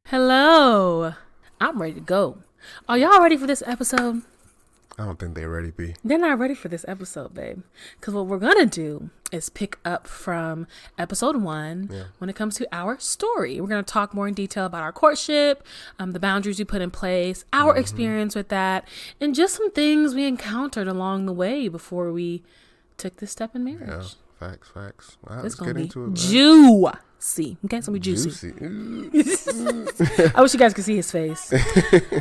Hello. I'm ready to go. Are y'all ready for this episode? I don't think they're ready, B. They're not ready for this episode, babe. Because what we're going to do is pick up from episode 1 when it comes to our story. We're going to talk more in detail about our courtship, the boundaries we put in place, our experience with that, and just some things we encountered along the way before we took this step in marriage. Yeah, facts. Wow, It's let's going get to be into it, man. juicy. Okay, it's going to be juicy. I wish you guys could see his face.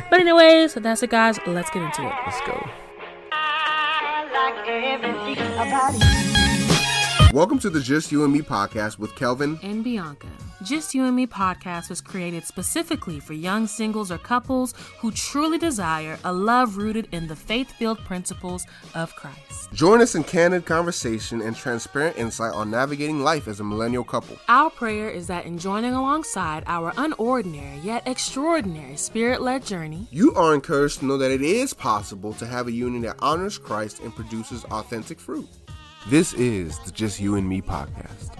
But anyways, that's it, guys. Let's get into it. Let's go. Welcome to the Just U&ME Podcast with Kelvin and Bianca. Just U&ME Podcast was created specifically for young singles or couples who truly desire a love rooted in the faith-filled principles of Christ. Join us in candid conversation and transparent insight on navigating life as a millennial couple. Our prayer is that in joining alongside our unordinary yet extraordinary spirit-led journey, you are encouraged to know that it is possible to have a union that honors Christ and produces authentic fruit. This is the Just U&ME Podcast.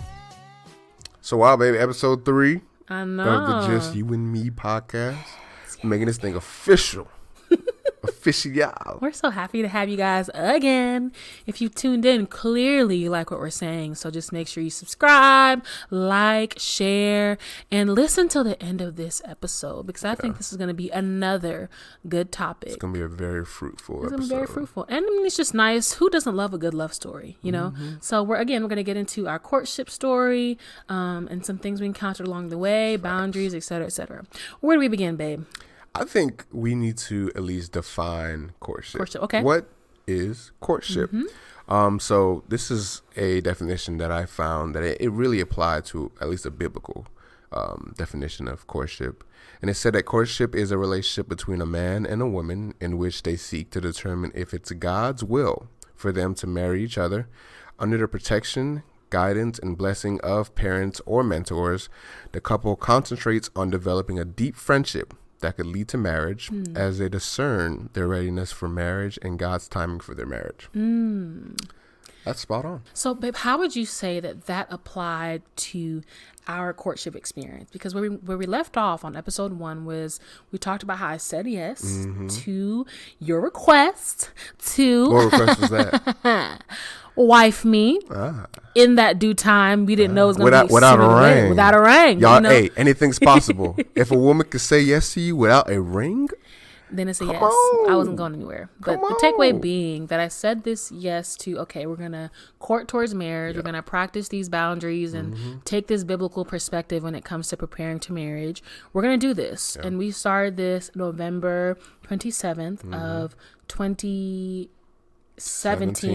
So wow, baby, episode 3 I know. of the Just U&ME Podcast. Making this thing official. Official. We're so happy to have you guys again. If you tuned in, clearly you like what we're saying. So just make sure you subscribe, like, share, and listen till the end of this episode because I think this is going to be another good topic. It's going to be a very fruitful episode. It's going to be very fruitful. And I mean, it's just nice. Who doesn't love a good love story, you know? So we're going to get into our courtship story and some things we encountered along the way, boundaries, et cetera, et cetera. Where do we begin, babe? I think we need to at least define courtship. Courtship, okay. What is courtship? So this is a definition that I found that it really applied to at least a biblical definition of courtship. And it said that courtship is a relationship between a man and a woman in which they seek to determine if it's God's will for them to marry each other under the protection, guidance, and blessing of parents or mentors. The couple concentrates on developing a deep friendship that could lead to marriage as they discern their readiness for marriage and God's timing for their marriage. That's spot on. So, babe, how would you say that applied to our courtship experience? Because where we left off on episode 1 was we talked about how I said yes to your request to What request was that? wife me in that due time. We didn't know it was going to be without a ring. Without a ring. Y'all, you know? hey, anything's possible. If a woman could say yes to you without a ring, then it's a yes. on. I wasn't going anywhere. But the takeaway being that I said this yes to, okay, we're going to court towards marriage. We're going to practice these boundaries and take this biblical perspective when it comes to preparing to marriage. We're going to do this. And we started this November 27th of 2017.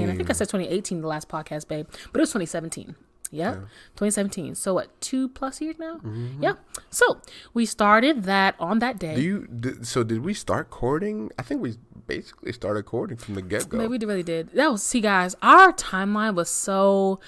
I think I said 2018 the last podcast, babe, but it was 2017. Yeah. 2017. So what, 2+ years now? Yeah. So we started that on that day. Did we start courting? I think we basically started courting from the get-go. We really did. See, guys, our timeline was so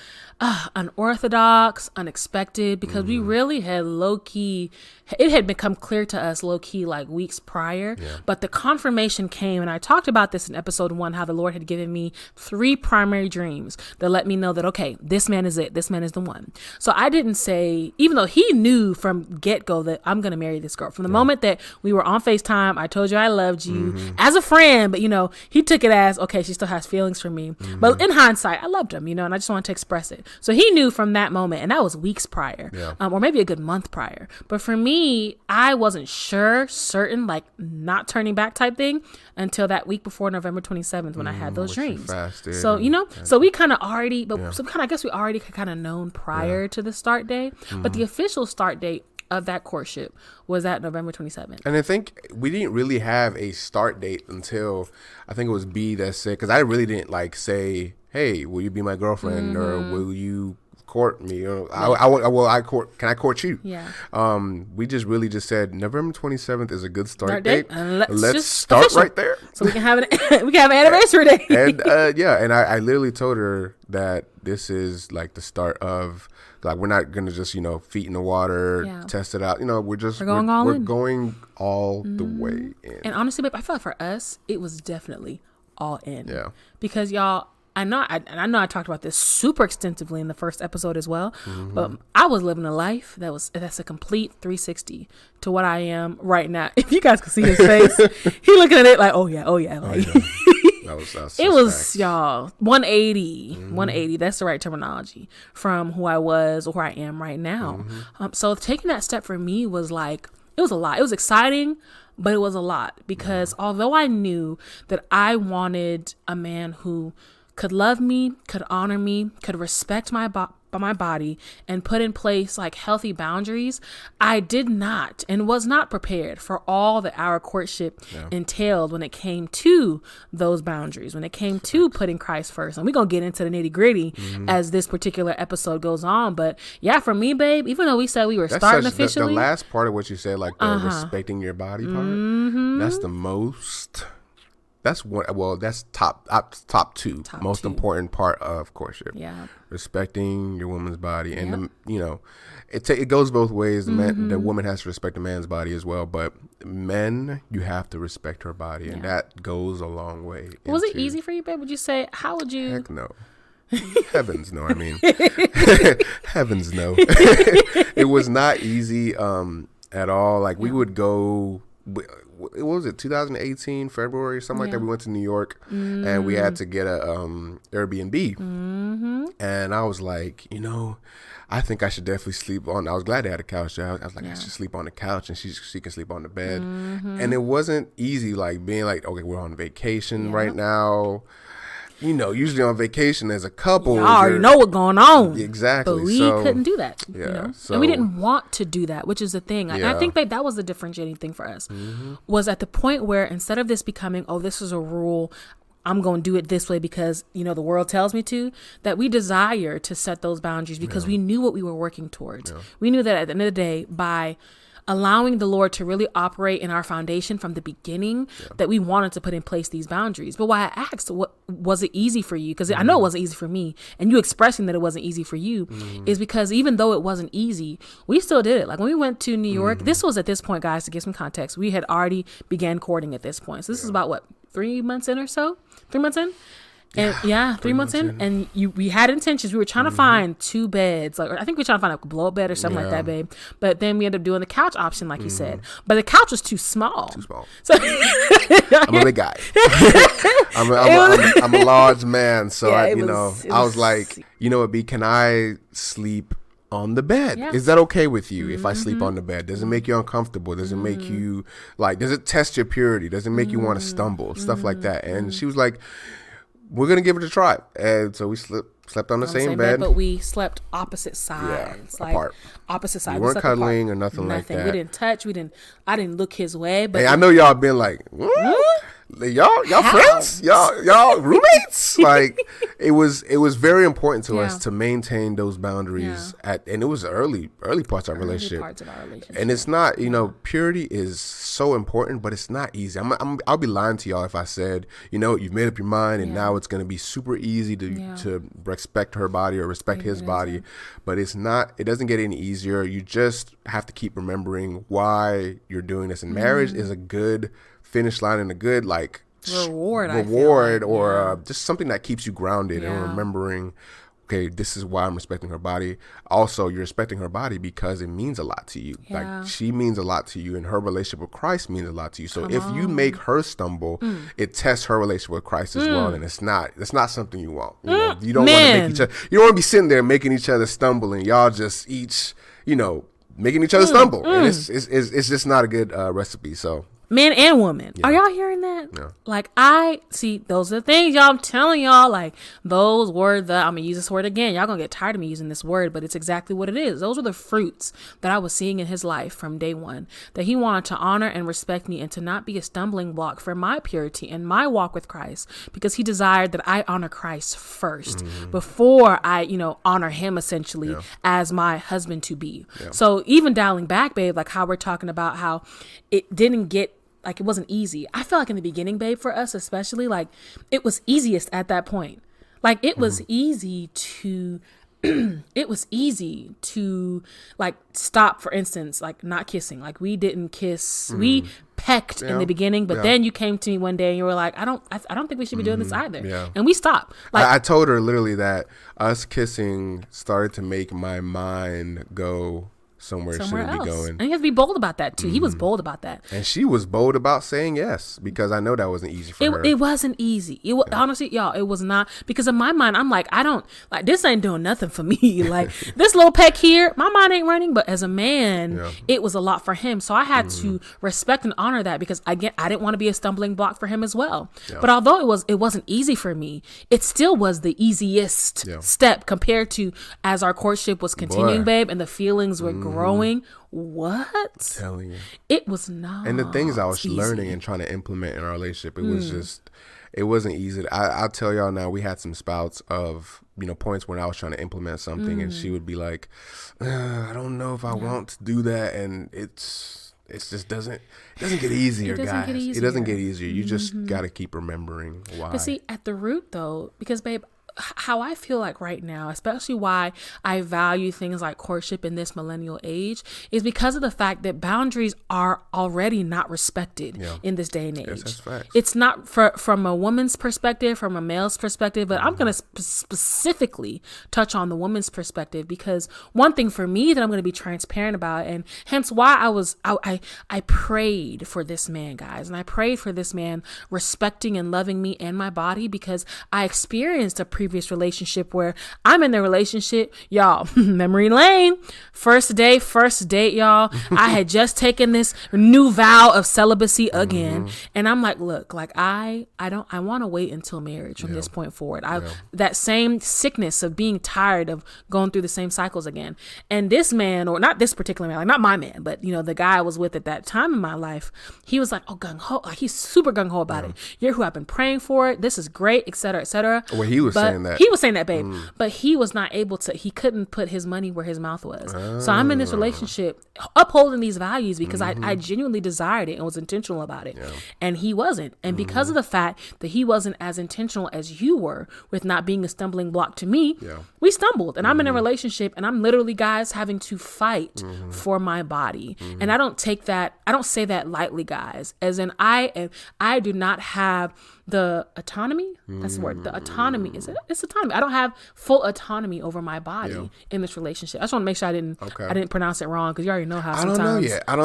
unorthodox, unexpected, because we really had low-key, it had become clear to us low-key like weeks prior, but the confirmation came, and I talked about this in episode 1, how the Lord had given me 3 primary dreams that let me know that, okay, this man is it. This man is the one. So I didn't say, even though he knew from get-go that I'm going to marry this girl. From the moment that we were on FaceTime, I told you I loved you as a friend, but, you know, he took it as, okay, she still has feelings for me. But in hindsight, I loved him, you know, and I just wanted to express it. So he knew from that moment, and that was weeks prior, or maybe a good month prior. But for me, I wasn't certain, like not turning back type thing until that week before November 27th when I had those dreams. So, you know, so we kind of already, I guess we already kind of known prior to the start date, but the official start date of that courtship was at November 27th. And I think we didn't really have a start date until I think it was B that said, because I really didn't like say, hey, will you be my girlfriend or will you court me? Or can I court you? Yeah. We just really just said November 27th is a good start date. And let's start official. Right there. So we can have an anniversary date. And and I literally told her that this is like the start of, like, we're not gonna just, you know, feet in the water, test it out. You know, we're going all the way in. And honestly, babe, I feel like for us, it was definitely all in. Yeah. Because y'all, I know I talked about this super extensively in the first episode as well, but I was living a life that's a complete 360 to what I am right now. If you guys could see his face, he looking at it like, oh yeah. Like, it was y'all 180. 180. That's the right terminology from who I was or who I am right now. So taking that step for me was like, it was a lot. It was exciting, but it was a lot because although I knew that I wanted a man who could love me, could honor me, could respect my body and put in place like healthy boundaries, I did not and was not prepared for all that our courtship entailed when it came to those boundaries, when it came to putting Christ first. And we're going to get into the nitty gritty as this particular episode goes on. But yeah, for me, babe, even though we said we were starting officially. The last part of what you said, like the respecting your body part, that's the most... That's one. Well, that's top two most important part of courtship. Yeah, respecting your woman's body, and it goes both ways. The woman has to respect the man's body as well, but men, you have to respect her body, and that goes a long way. Was it easy for you, babe? Would you say? How would you? Heck no. Heavens no. I mean, heavens no. It was not easy at all. Like we would go. What was it, 2018 February or something like that? We went to New York and we had to get a Airbnb, and I was like, I think I should definitely sleep on. I was glad they had a couch there. I was like, I should sleep on the couch and she can sleep on the bed. And it wasn't easy, like being like, okay, we're on vacation right now. Usually on vacation as a couple, y'all already know what's going on. Exactly. But we couldn't do that. Yeah. And we didn't want to do that, which is the thing. And I think that was the differentiating thing for us, was at the point where instead of this becoming, oh, this is a rule, I'm going to do it this way because, the world tells me to, that we desire to set those boundaries because we knew what we were working towards. Yeah. We knew that at the end of the day, by allowing the Lord to really operate in our foundation from the beginning, that we wanted to put in place these boundaries. But why I asked, what was it easy for you? Because I know it wasn't easy for me, and you expressing that it wasn't easy for you is because even though it wasn't easy, we still did it. Like when we went to New York, this was at this point, guys, to give some context, we had already began courting at this point. So this is about 3 months in or so? 3 months in? And 3 months in, and we had intentions. We were trying to find 2 beds. Like I think we were trying to find a blow-up bed or something like that, babe. But then we ended up doing the couch option, like you said. But the couch was too small. So I'm a big guy. I'm a large man, so I was like, can I sleep on the bed? Is that okay with you if I sleep on the bed? Does it make you uncomfortable? Does it make you does it test your purity? Does it make you want to stumble? Stuff like that. And she was like, we're going to give it a try. And so we slept on the same bed. But we slept opposite sides. Apart. Opposite sides. We weren't cuddling or nothing like that. We didn't touch. I didn't look his way. But hey, I know y'all been like, y'all friends? Y'all roommates? Like it was very important to us to maintain those boundaries and it was early parts of our relationship. And it's not, purity is so important, but it's not easy. I'll be lying to y'all if I said, you've made up your mind and now it's going to be super easy to respect her body or respect his body. But it's not, it doesn't get any easier. You just have to keep remembering why you're doing this. And marriage is a good finish line and a good reward or just something that keeps you grounded and remembering, okay, this is why I'm respecting her body. Also, you're respecting her body because it means a lot to you. Like she means a lot to you and her relationship with Christ means a lot to you. So if you make her stumble, it tests her relationship with Christ as well. And it's not something you want. You don't want to make each other, you don't want to be sitting there making each other stumble and y'all just each, making each other stumble. And it's just not a good recipe. So man and woman. Are y'all hearing that? Yeah. Like I see, those are the things y'all, I'm telling y'all, like those were I'm going to use this word again. Y'all going to get tired of me using this word, but it's exactly what it is. Those were the fruits that I was seeing in his life from day one, that he wanted to honor and respect me and to not be a stumbling block for my purity and my walk with Christ, because he desired that I honor Christ first before I, honor him essentially as my husband to be. Yeah. So even dialing back, babe, like how we're talking about how it didn't get, like it wasn't easy. I feel like in the beginning, babe, for us especially, like it was easiest at that point. Like it was easy to like stop, for instance, like not kissing. Like we didn't kiss. We pecked in the beginning, but then you came to me one day and you were like, I don't think we should be doing this either. Yeah. And we stopped. Like, I told her literally that us kissing started to make my mind go somewhere it shouldn't be going. And you have to be bold about that too. He was bold about that. And she was bold about saying yes, because I know that wasn't easy for her. It wasn't easy. Honestly, y'all, it was not, because in my mind, I'm like, this ain't doing nothing for me. Like, this little peck here, my mind ain't running. But as a man, it was a lot for him. So I had to respect and honor that, because again, I didn't want to be a stumbling block for him as well. Yeah. But although it wasn't easy for me, it still was the easiest step compared to as our courtship was continuing, babe, and the feelings were growing. What? I'm telling you, it was not. And the things I was learning and trying to implement in our relationship, it wasn't easy. I'll tell y'all now, we had some spouts of, points when I was trying to implement something and she would be like, I don't know if I want to do that. And it just doesn't get easier, guys. It doesn't get easier. You just got to keep remembering why. But see, at the root though, because babe, how I feel like right now, especially why I value things like courtship in this millennial age, is because of the fact that boundaries are already not respected in this day and age. Yes, that's facts. It's not from a woman's perspective, from a male's perspective, but I'm going to specifically touch on the woman's perspective, because one thing for me that I'm going to be transparent about, and hence why I prayed for this man, guys, and I prayed for this man respecting and loving me and my body, because I experienced a previous relationship where I'm in the relationship, y'all, memory lane, first date, y'all. I had just taken this new vow of celibacy again, and I'm like, look, like I want to wait until marriage from this point forward. That same sickness of being tired of going through the same cycles again. And this man, or not this particular man, like not my man, but the guy I was with at that time in my life, he was like, oh, gung ho, like he's super gung ho about it. You're who I've been praying for. This is great, etc., etc. Well, he was saying that. He was saying that, babe. But he was not able to, he couldn't put his money where his mouth was. So I'm in this relationship upholding these values because I genuinely desired it and was intentional about it. And he wasn't. And because of the fact that he wasn't as intentional as you were with not being a stumbling block to me, we stumbled. And I'm in a relationship and I'm literally, guys, having to fight for my body. And I don't say that lightly, guys, as in I do not have the autonomy. That's the word. The autonomy. Is it? It's autonomy. I don't have full autonomy over my body in this relationship. I just want to make sure I didn't pronounce it wrong, because you already know how. I don't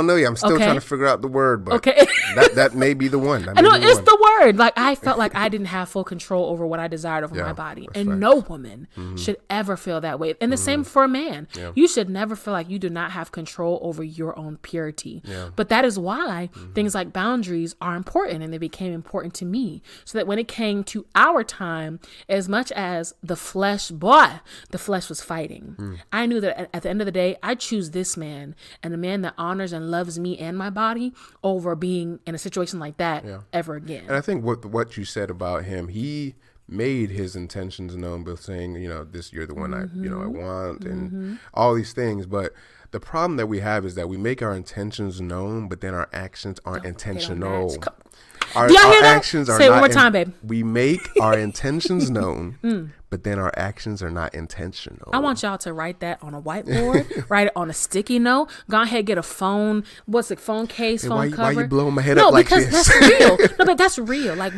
know yet. I'm still trying to figure out the word, but that may be the one. I know it's the word. Like, I felt like I didn't have full control over what I desired over my body, and no woman should ever feel that way. And the same for a man. You should never feel like you do not have control over your own purity. But that is why things like boundaries are important, and they became important to me. So that when it came to our time, as much as the flesh was fighting, I knew that at the end of the day, I choose this man, and a man that honors and loves me and my body, over being in a situation like that ever again. And I think what you said about him, he made his intentions known by saying, this, you're the one I want, and all these things. But the problem that we have is that we make our intentions known, but then our actions aren't intentional. Our actions are Say it not one more time, babe. We make our intentions known, but then our actions are not intentional. I want y'all to write that on a whiteboard, write it on a sticky note. Go ahead, get a phone. What's it? Phone case, phone cover. Why you blowing my head up like this? No, because that's real. No, but that's real. Like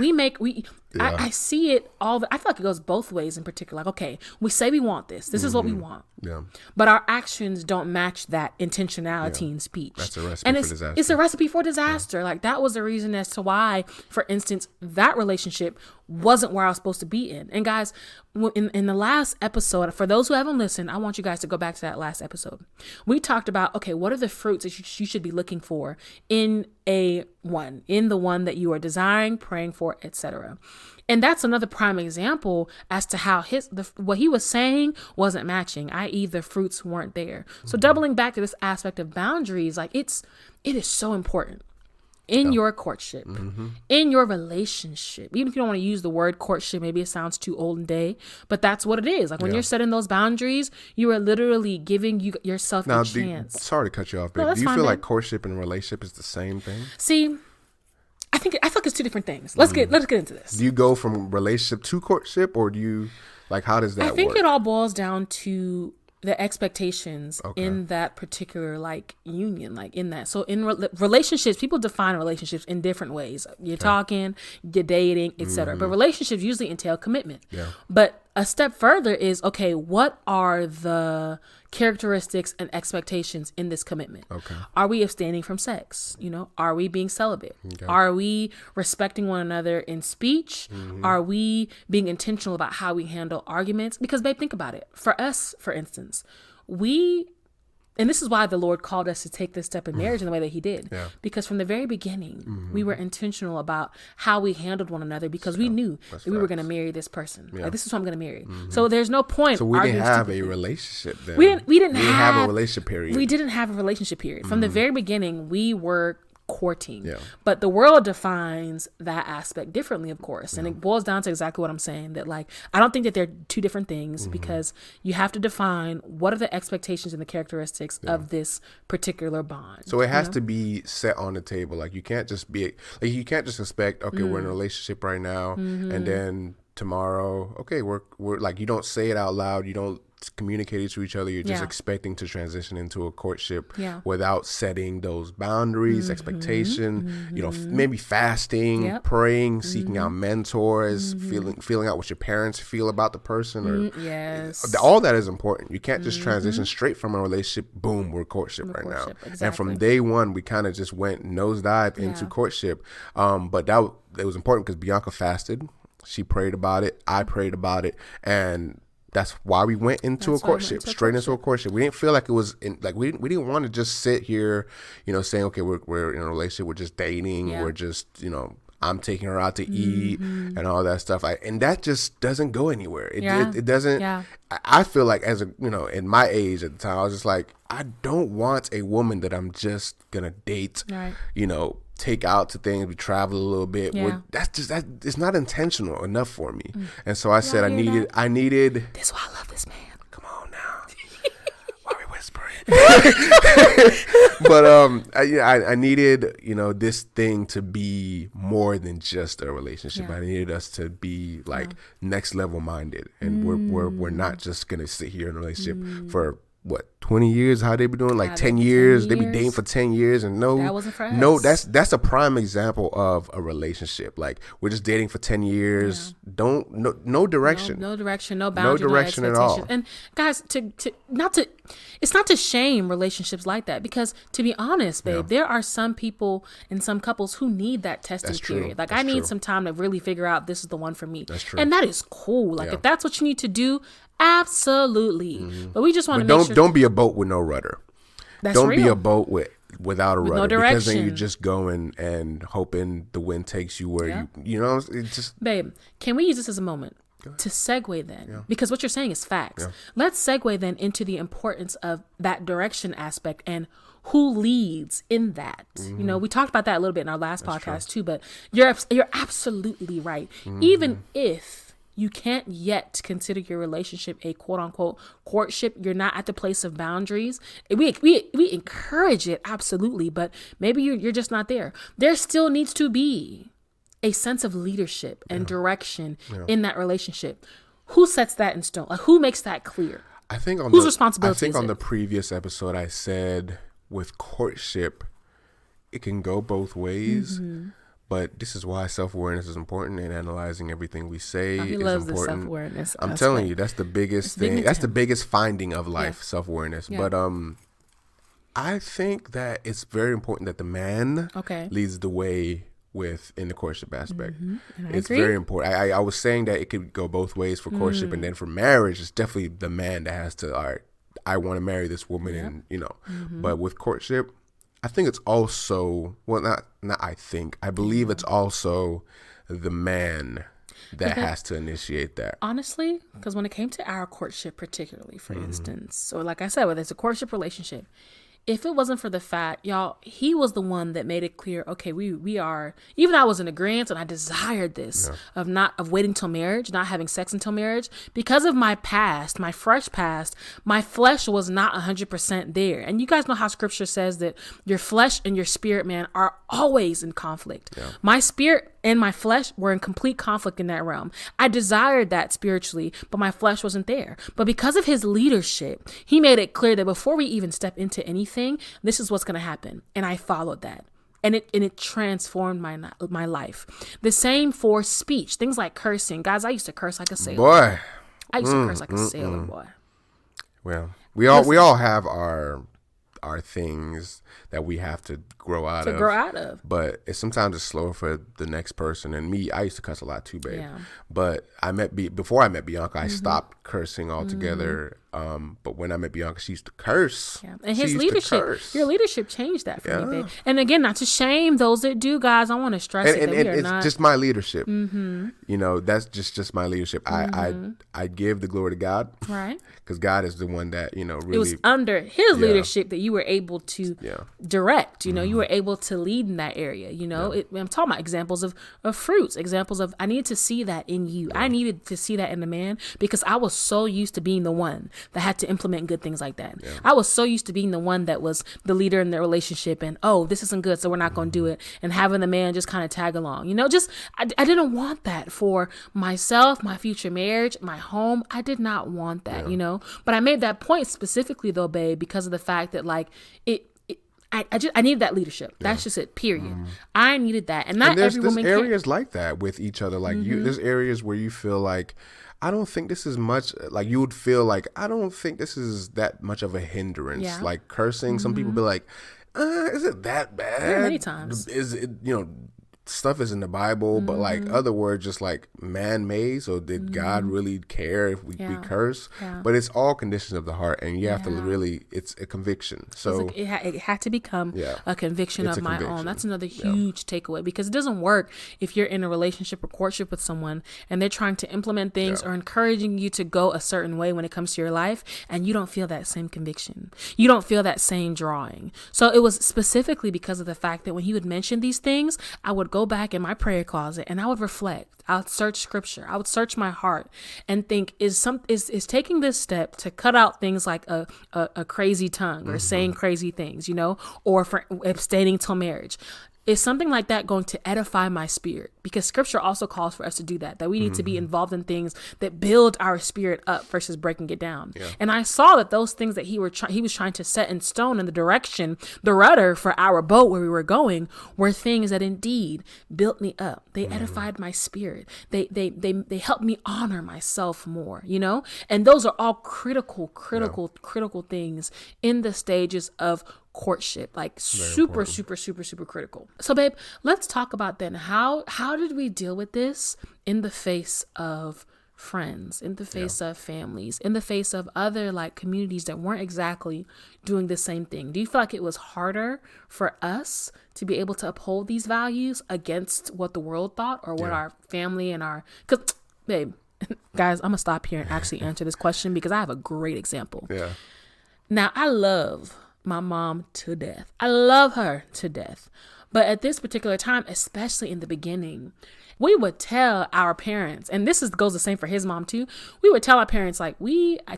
I see it all. I feel like it goes both ways in particular. Like, okay, we say we want this. This is what we want. Yeah. But our actions don't match that intentionality in speech. That's a recipe for disaster. It's a recipe for disaster. Yeah. Like, that was the reason as to why, for instance, that relationship wasn't where I was supposed to be in. And guys, in the last episode, for those who haven't listened, I want you guys to go back to that last episode. We talked about, okay, what are the fruits that you should be looking for in the one that you are desiring, praying for, etc. And that's another prime example as to how what he was saying wasn't matching, i.e. the fruits weren't there. So doubling back to this aspect of boundaries, like it is so important in your courtship, in your relationship. Even if you don't want to use the word courtship, maybe it sounds too old and day, but that's what it is. Like, when you're setting those boundaries, you are literally giving yourself a chance. Sorry to cut you off, babe. Do you feel like courtship and relationship is the same thing? See, I feel like it's two different things. Let's get into this. Do you go from relationship to courtship, or do you, like, how does that work? I think it all boils down to the expectations in that particular like union, like in that. So in relationships, people define relationships in different ways. You're talking, you're dating, etc. But relationships usually entail commitment. But a step further is, okay, what are the characteristics and expectations in this commitment? Are we abstaining from sex? You know, are we being celibate? Are we respecting one another in speech? Are we being intentional about how we handle arguments? Because babe, think about it. For us, for instance, and this is why the Lord called us to take this step in marriage in the way that he did. Because from the very beginning, we were intentional about how we handled one another, because we knew that we were going to marry this person. Like, this is who I'm going to marry. So there's no point. So we didn't have a relationship then. We didn't have a relationship period. We didn't have a relationship period. From the very beginning, we were courting. But the world defines that aspect differently, of course. And it boils down to exactly what I'm saying, that like, I don't think that they're two different things, because you have to define what are the expectations and the characteristics of this particular bond. So it has to be set on the table. Like, you can't just be like, you can't just expect, okay, we're in a relationship right now, and then tomorrow, okay, we're like, you don't say it out loud, you don't communicate it to each other, you're just expecting to transition into a courtship without setting those boundaries, expectation, you know, maybe fasting, praying, seeking out mentors, feeling out what your parents feel about the person, or all that is important. You can't just transition straight from a relationship, boom, we're courtship right now. And from day one, we kind of just went nosedive into courtship. But it was important because Bianca fasted, she prayed about it, I prayed about it, and that's why we went into a courtship, straight into a courtship. We didn't feel like it was we didn't want to just sit here, you know, saying, okay, we're in a relationship, we're just dating, we're just, you know, I'm taking her out to eat and all that stuff. And that just doesn't go anywhere. It doesn't. I feel like, as a, you know, in my age at the time, I was just like, I don't want a woman that I'm just gonna date, you know, take out to things, we travel a little bit. That's it's not intentional enough for me. And so I said, I needed. This is why I love this man. Come on now. Why are we whispering? But I needed, you know, this thing to be more than just a relationship. I needed us to be like next level minded, and we're not just gonna sit here in a relationship for what, 20 years? How they be doing? Like 10 years? They be dating for 10 years, and that wasn't for us. That's a prime example of a relationship. Like, we're just dating for 10 years. No direction. No direction, no boundary, no direction at all. And guys, it's not to shame relationships like that, because to be honest, babe, there are some people and some couples who need that testing period. Like, I need some time to really figure out this is the one for me. That's true. And that is cool. Like, if that's what you need to do, absolutely. But we just want to make sure. Don't be a boat with no rudder. Don't be a boat without a rudder, no direction. Because then you're just going and hoping the wind takes you where you know, it's just. Babe, can we use this as a moment to segue then? Because what you're saying is facts. Let's segue then into the importance of that direction aspect and who leads in that. You know, we talked about that a little bit in our last podcast too, but you're absolutely right. Even if you can't yet consider your relationship a quote unquote courtship, you're not at the place of boundaries. We encourage it, absolutely, but maybe you're just not there. There still needs to be a sense of leadership and direction in that relationship. Who sets that in stone? Like, who makes that clear? I think whose responsibility I think is on it? The previous episode, I said with courtship, it can go both ways. But this is why self-awareness is important, and analyzing everything we say is important. The self-awareness. I'm telling you, that's the biggest thing. That's the biggest finding of life, self-awareness. But I think that it's very important that the man leads the way in the courtship aspect. It's very important. I was saying that it could go both ways for courtship, and then for marriage, it's definitely the man that has to, all right, I want to marry this woman, and you know. But with courtship, I think it's also, well, not I think, I believe it's also the man that has to initiate that. Honestly, because when it came to our courtship particularly, for instance, so like I said, whether it's a courtship relationship, if it wasn't for the fact, y'all, he was the one that made it clear, okay, we are, even I was in agreement and I desired this of waiting till marriage, not having sex until marriage, because of my past, my fresh past, my flesh was not 100% there. And you guys know how scripture says that your flesh and your spirit, man, are always in conflict. Yeah. My spirit and my flesh were in complete conflict in that realm. I desired that spiritually, but my flesh wasn't there. But because of his leadership, he made it clear that before we even step into anything, this is what's going to happen. And I followed that. And it transformed my life. The same for speech, things like cursing. Guys, I used to curse like a sailor. Boy. I used to curse like a sailor, boy. Well, we all have our things that we have to grow out of. But sometimes it's slower for the next person. And me, I used to cuss a lot too, babe. Yeah. But before I met Bianca, I stopped cursing altogether. But when I met Bianca, she used to curse. Yeah. And his leadership, your leadership changed that for me, babe. And again, not to shame those that do, guys. I want to stress it. And it's just my leadership. You know, that's just my leadership. I give the glory to God. Right. Because God is the one that, you know, really. It was under his leadership that you were able to direct, you know, you were able to lead in that area, you know. I'm talking about examples of fruits, examples of, I needed to see that in you. I needed to see that in the man because I was so used to being the one that had to implement good things like that. I was so used to being the one that was the leader in the relationship and, oh, this isn't good, so we're not going to do it. And having the man just kind of tag along, you know, I didn't want that for myself, my future marriage, my home. I did not want that, you know, but I made that point specifically though, babe, because of the fact that like I needed that leadership. That's just it, period. I needed that. And not every woman can. There's areas like that with each other. Like there's areas where you feel like, I don't think this is much, like you would feel like, I don't think this is that much of a hindrance. Yeah. Like cursing, some people be like, is it that bad? Yeah, many times. Is it, you know, stuff is in the Bible, but like other words just like man-made. So did God really care if we curse? But it's all conditions of the heart, and you have to really, it's a conviction. So it had to become a conviction of my own. That's another huge takeaway, because it doesn't work if you're in a relationship or courtship with someone and they're trying to implement things or encouraging you to go a certain way when it comes to your life, and you don't feel that same conviction. You don't feel that same drawing. So it was specifically because of the fact that when he would mention these things, I would go back in my prayer closet and I would reflect. I would search scripture. I would search my heart and think, is taking this step to cut out things like a crazy tongue or saying crazy things, you know, or for abstaining till marriage. Is something like that going to edify my spirit? Because scripture also calls for us to do that we need to be involved in things that build our spirit up versus breaking it down. Yeah. And I saw that those things that he was trying to set in stone in the direction, the rudder for our boat where we were going, were things that indeed built me up. They edified my spirit. They helped me honor myself more, you know? And those are all critical things in the stages of courtship, like super critical. So babe, let's talk about then how did we deal with this in the face of friends, in the face of families, in the face of other like communities that weren't exactly doing the same thing? Do you feel like it was harder for us to be able to uphold these values against what the world thought or what our family and because babe, guys, I'm gonna stop here and actually answer this question because I have a great example. Now, I love my mom to death. I love her to death. But at this particular time, especially in the beginning, we would tell our parents, and goes the same for his mom too. We would tell our parents, like,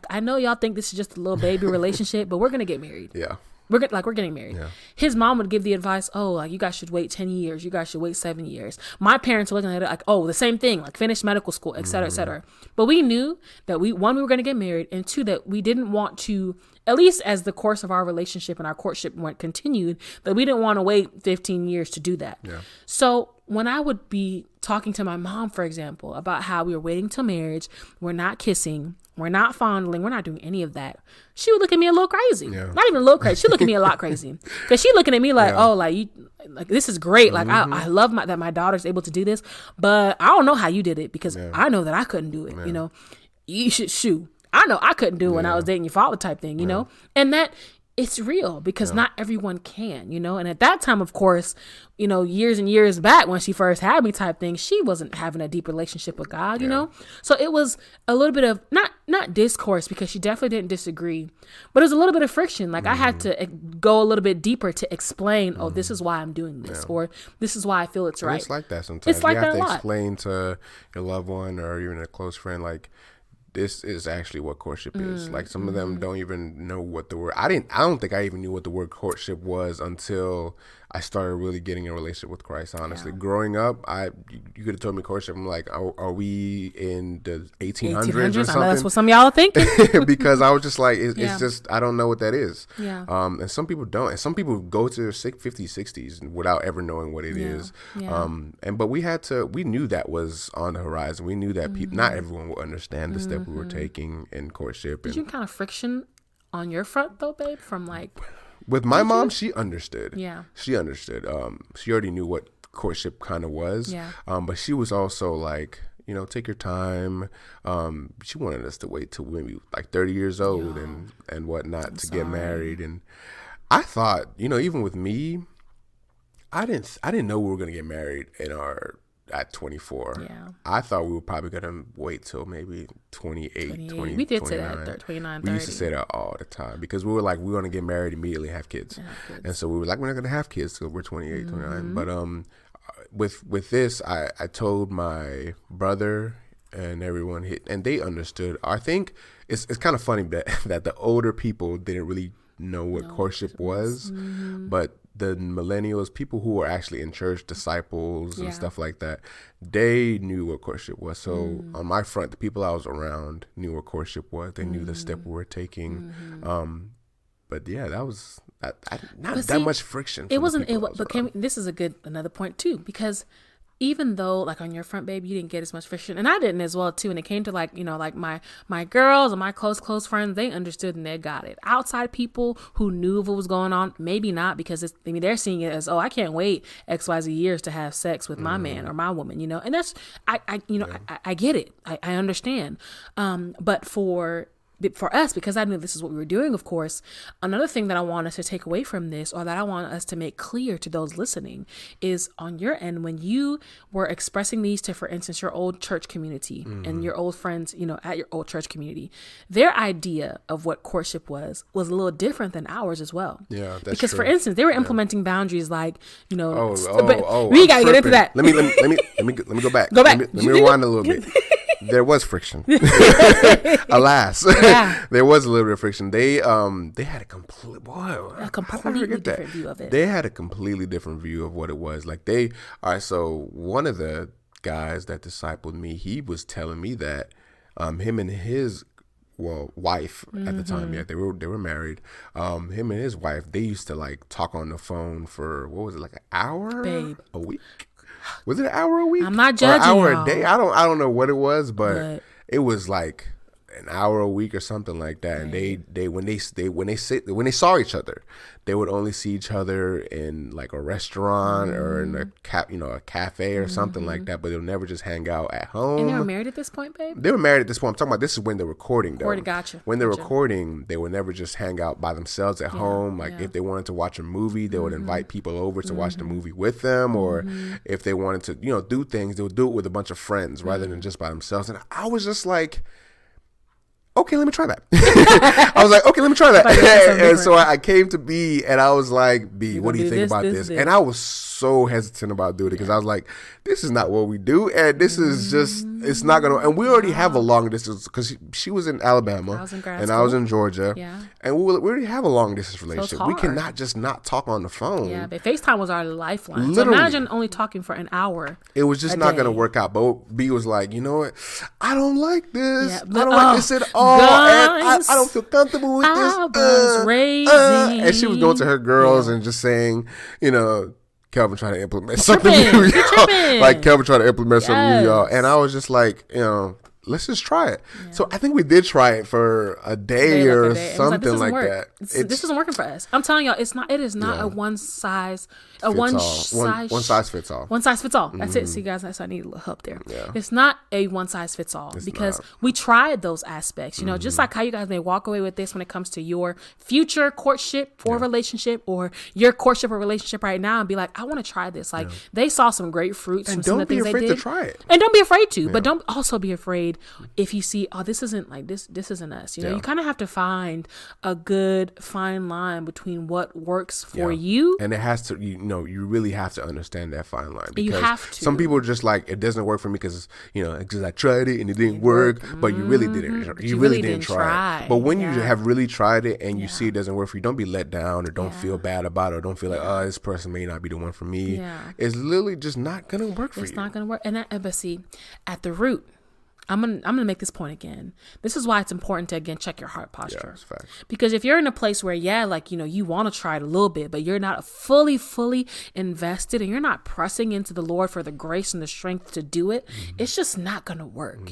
I know y'all think this is just a little baby relationship, but we're going to get married. Yeah. We're getting married. Yeah. His mom would give the advice, oh, like, you guys should wait 10 years. You guys should wait 7 years. My parents were looking at it like, oh, the same thing, like finish medical school, et cetera, et cetera. But we knew that we were going to get married, and two, that we didn't want to, at least as the course of our relationship and our courtship continued, that we didn't want to wait 15 years to do that. Yeah. So when I would be talking to my mom, for example, about how we were waiting till marriage, we're not kissing, we're not fondling, we're not doing any of that, she would look at me a little crazy. Yeah. Not even a little crazy. She look at me a lot crazy, because she looking at me like, oh, like you, like this is great. Like I love that my daughter's able to do this, but I don't know how you did it, because I know that I couldn't do it. You know, you should I know I couldn't do it when I was dating your father type thing, you know, and that it's real because not everyone can, you know? And at that time, of course, you know, years and years back when she first had me type thing, she wasn't having a deep relationship with God, you know? So it was a little bit of, not discourse, because she definitely didn't disagree, but it was a little bit of friction. Like I had to go a little bit deeper to explain, oh, this is why I'm doing this, or this is why I feel it's right. It's like that sometimes. It's like you that have a to lot. explain to your loved one or even a close friend, like, this is actually what courtship is. Like some of them don't even know what the word. I don't think I even knew what the word courtship was until I started really getting a relationship with Christ. Honestly, growing up, you could have told me courtship. I'm like, are we in the 1800s or something? I know that's what some of y'all are thinking. Because I was just like, it's just, I don't know what that is. Yeah. And some people don't, and some people go to their 50s, 60s without ever knowing what it is. Yeah. But we knew that was on the horizon. We knew that not everyone will understand the step we were taking in courtship. Did you kind of friction on your front though, babe? From like. With my mom, she understood. Yeah. She understood. She already knew what courtship kind of was. Yeah. But she was also like, you know, take your time. She wanted us to wait till maybe like 30 years old and whatnot to get married. And I thought, you know, even with me, I didn't know we were gonna get married at 24. Yeah. I thought we were probably gonna wait till maybe 28. 20. We did 29. say that 29, 30. We used to say that all the time because we were like, we're gonna get married immediately, have kids. And so we were like, we're not gonna have kids till we're 28, 29. But with this, I told my brother and everyone, and they understood. I think it's kind of funny that the older people didn't really know what courtship was, but the millennials, people who were actually in church, disciples and stuff like that, they knew what courtship was. So on my front, the people I was around knew what courtship was. They knew the step we were taking. But yeah, that was not that much friction. It wasn't. This is another point too, because even though like on your front, babe, you didn't get as much friction, and I didn't as well too. And it came to like, you know, like my girls and my close friends, they understood and they got it. Outside people who knew what was going on, maybe not, because they're seeing it as, oh, I can't wait XYZ years to have sex with my man or my woman, you know. And that's I get it. I understand. But for us, because I knew this is what we were doing, of course, another thing that I want us to take away from this, or that I want us to make clear to those listening, is on your end, when you were expressing these to, for instance, your old church community and your old friends, you know, at your old church community, their idea of what courtship was a little different than ours as well. Yeah, that's because true. For instance, they were implementing boundaries like, you know, we gotta get into that. Let me go back. Let me rewind a little bit. There was friction. Alas, there was a little bit of friction. They had a completely different view of it. They had a completely different view of what it was. Like so one of the guys that discipled me, he was telling me that him and his wife at the time, they were married. Him and his wife, they used to like talk on the phone for, what was it, like an hour, babe, a week? Was it an hour a week? I'm not judging. Or an hour a day? I don't know what it was, but it was like an hour a week or something like that. And they when they saw each other, they would only see each other in like a restaurant or in a cafe or something like that. But they'll never just hang out at home. And they were married at this point, babe? They were married at this point. I'm talking about, this is when they're recording, though. Gotcha. When they're recording, they would never just hang out by themselves at home. Like if they wanted to watch a movie, they would invite people over to watch the movie with them. Or if they wanted to, do things, they would do it with a bunch of friends rather than just by themselves. And I was just like, okay, let me try that. I was like, okay, let me try that. And so I came to B, and I was like, B, what do you think about this? And I was so hesitant about doing it because I was like, this is not what we do. And this is just, it's not going to, and we already have a long distance because she was in Alabama and I was in Georgia. Yeah. And we already have a long distance relationship. So we cannot just not talk on the phone. Yeah, but FaceTime was our lifeline. Literally. So imagine only talking for an hour. It was just not going to work out. But B was like, you know what? I don't like this. Yeah, I don't like this at all. And I don't feel comfortable with this. And she was going to her girls and just saying, Kelvin trying to implement something new, y'all. Like Kelvin trying to implement something new, y'all. And I was just like, let's just try it. Yeah. So I think we did try it for a day or something like that. This isn't working for us. I'm telling y'all, it is not a one size fits all. One size fits all. One size fits all. That's it. See, guys, I need a little help there. Yeah. It's not a one size fits all because we tried those aspects. You know, just like how you guys may walk away with this when it comes to your future courtship or relationship, or your courtship or relationship right now, and be like, I want to try this. Like they saw some great fruits from some of the things they did. Don't be afraid to try it. And don't be afraid to, but don't also be afraid if you see, oh, this isn't like this isn't us. You know, you kind of have to find a good fine line between what works for you. And it has to, you really have to understand that fine line. Because you have to. Some people are just like, it doesn't work for me because, because I tried it and it didn't work, but you really didn't. You really didn't try it. But when you have really tried it and you see it doesn't work for you, don't be let down or don't feel bad about it or don't feel like, oh, this person may not be the one for me. Yeah. It's literally just not going to work for you. It's not going to work. And but see, at the root, I'm gonna make this point again. This is why it's important to again check your heart posture. Yeah, facts. Because if you're in a place where you want to try it a little bit, but you're not fully invested and you're not pressing into the Lord for the grace and the strength to do it, it's just not gonna work,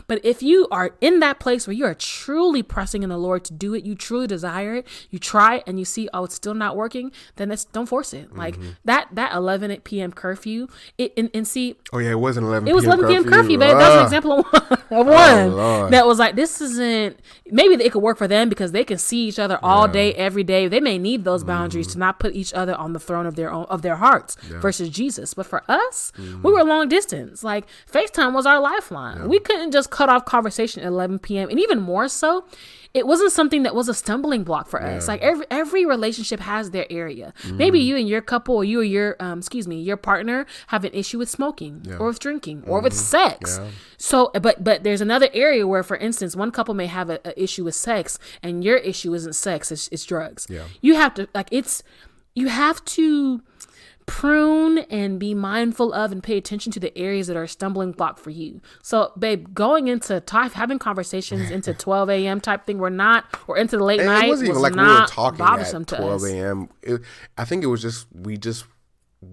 But if you are in that place where you are truly pressing in the Lord to do it, you truly desire it, you try it and you see, oh, it's still not working, then don't force it. Like that 11 p.m. curfew, and see. Oh yeah, it wasn't 11. It was 11 p.m. curfew, babe. That's an example of one that was like, this isn't, maybe it could work for them because they can see each other all day, every day. They may need those boundaries to not put each other on the throne of their hearts versus Jesus. But for us, we were long distance. Like FaceTime was our lifeline. We couldn't just cut off conversation at 11 p.m. And even more so, it wasn't something that was a stumbling block for us. Like every relationship has their area. Maybe you and your couple, or you or your partner have an issue with smoking or with drinking or with sex. So, but there's another area where, for instance, one couple may have an issue with sex and your issue isn't sex, it's drugs. Yeah. You have to prune and be mindful of and pay attention to the areas that are a stumbling block for you. So, babe, going into having conversations into 12 a.m. type thing, or into the late night, it wasn't even like we were talking at 12 a.m. I think it was just, we just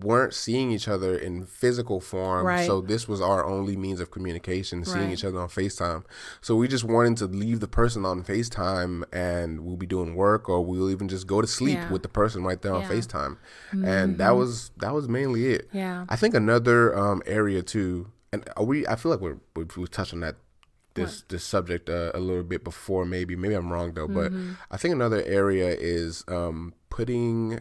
weren't seeing each other in physical form. Right. So this was our only means of communication, seeing each other on FaceTime. So we just wanted to leave the person on FaceTime and we'll be doing work, or we'll even just go to sleep with the person right there on FaceTime. And that was mainly it. Yeah. I think another area too, and I feel like we touched on that this subject a little bit before, maybe I'm wrong though, but I think another area is putting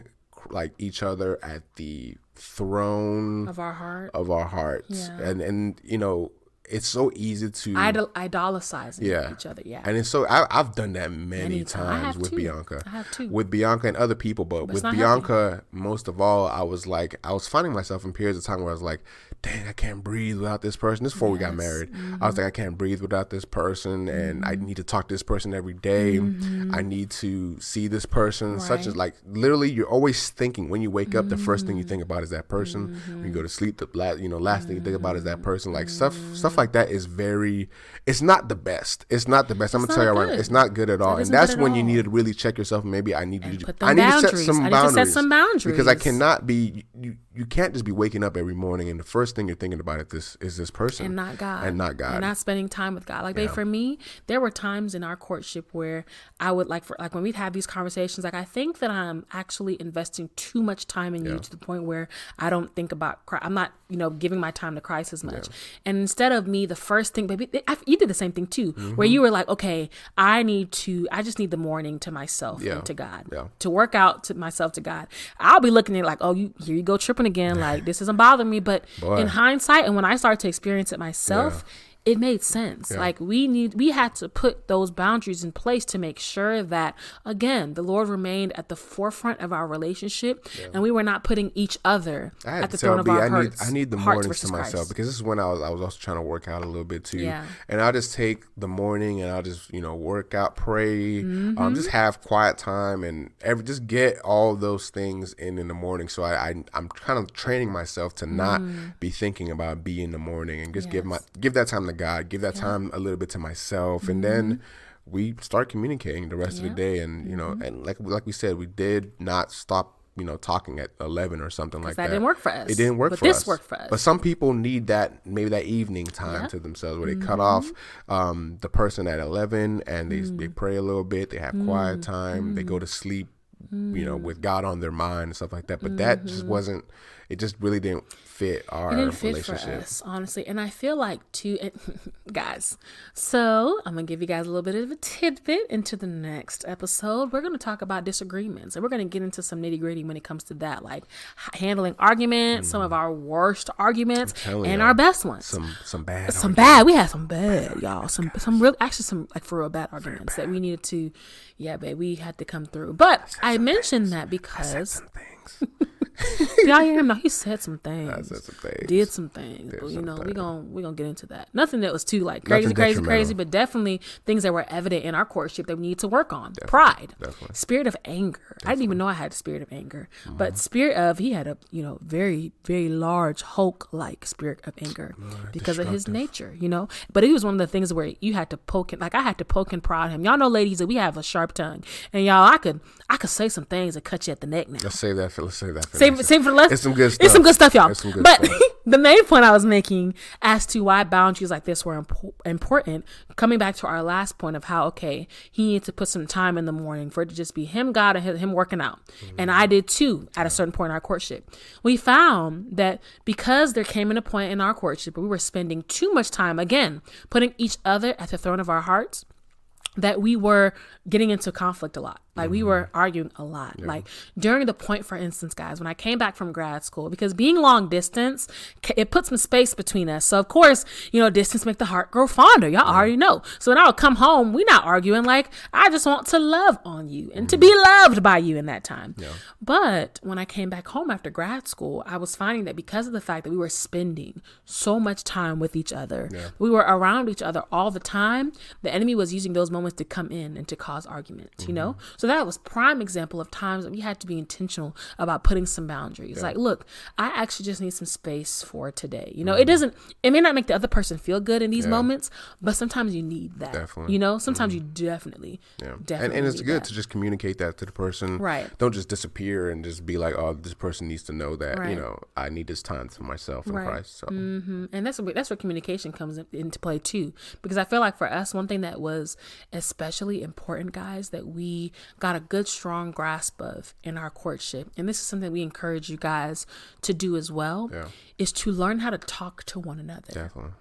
like each other at the throne of our hearts. And it's so easy to idolize each other. And it's so I've done that many times with Bianca. I have too. With Bianca and other people, but with Bianca most of all, I was finding myself in periods of time where I was like, dang, I can't breathe without this person. This is before we got married. I was like, I can't breathe without this person, and I need to talk to this person every day. I need to see this person, such as like literally you're always thinking when you wake up, the first thing you think about is that person. When you go to sleep, the last thing you think about is that person. Like stuff like that is it's not the best. I'm gonna tell you right now, it's not good at all. And that's when you need to really check yourself. Maybe I need to set some boundaries because I cannot be, you can't just be waking up every morning and the first thing you're thinking about is this person and not God and not spending time with God. Like babe, for me, there were times in our courtship where I would like when we'd have these conversations, like I think that I'm actually investing too much time in you to the point where I don't think about Christ. I'm not giving my time to Christ as much. And instead of me, the first thing, baby, you did the same thing too, where you were like, okay, I just need the morning to myself and to God, to work out to myself to God. I'll be looking at it like, oh, here you go tripping again, like this isn't bothering me. But in hindsight, and when I started to experience it myself, it made sense. Like we had to put those boundaries in place to make sure that, again, the Lord remained at the forefront of our relationship, and we were not putting each other at the throne of our hearts. I need the mornings to myself Christ. Because this is when I was also trying to work out a little bit too. And I'll just take the morning and I'll just work out, pray, just have quiet time and just get all those things in the morning. So I'm kind of training myself to not be thinking about be in the morning and just give that time to God, give that time a little bit to myself, and then we start communicating the rest of the day. And and like we said, we did not stop talking at 11 or something like that. That didn't work for us. It didn't work but for this us. worked for us. But some people need maybe that evening time to themselves where they cut off the person at 11 and they pray a little bit. They have quiet time. They go to sleep, with God on their mind and stuff like that. But that just wasn't. It just really didn't fit our relationship. For us, honestly. And I feel like too, guys, so I'm going to give you guys a little bit of a tidbit into the next episode. We're going to talk about disagreements, and we're going to get into some nitty gritty when it comes to that, like handling arguments, some of our worst arguments and our best ones. Some bad. We had some bad, y'all. Some real, actually some like for real bad arguments that we needed to, we had to come through. But I mentioned that because I said some things. Y'all hear him? No, he said some things. I said some things. Did some things. But, we're gonna get into that. Nothing that was too like crazy, but definitely things that were evident in our courtship that we need to work on. Definitely. Pride. Definitely. Spirit of anger. Definitely. I didn't even know I had a spirit of anger. But he had a, very, very large Hulk-like spirit of anger because of his nature, But it was one of the things where you had to poke it, like I had to poke and prod him. Y'all know, ladies, that we have a sharp tongue. And y'all, I could say some things that cut you at the neck now. Let's save that for Same for less. It's some good stuff. It's some good stuff, y'all. The main point I was making as to why boundaries like this were important, coming back to our last point of how, he needed to put some time in the morning for it to just be him, God, and him working out. And I did too at a certain point in our courtship. We found that because there came in a point in our courtship where we were spending too much time, again, putting each other at the throne of our hearts, that we were getting into conflict a lot. Like we were arguing a lot. Yeah. Like during the point, for instance, guys, when I came back from grad school, because being long distance, it put some space between us. So of course, distance make the heart grow fonder. Y'all already know. So when I would come home, we not arguing. Like I just want to love on you and to be loved by you in that time. Yeah. But when I came back home after grad school, I was finding that because of the fact that we were spending so much time with each other, we were around each other all the time, the enemy was using those moments to come in and to cause arguments, So that was prime example of times that we had to be intentional about putting some boundaries. Yeah. Like, look, I actually just need some space for today. It may not make the other person feel good in these moments, but sometimes you need that. Definitely. Sometimes you definitely and it's good to just communicate that to the person. Right. Don't just disappear and just be like, oh, this person needs to know that, I need this time for myself in Christ. So. Mm-hmm. And that's where communication comes into play too. Because I feel like for us, one thing that was especially important, guys, that we got a good, strong grasp of in our courtship, and this is something we encourage you guys to do as well, is to learn how to talk to one another. Definitely.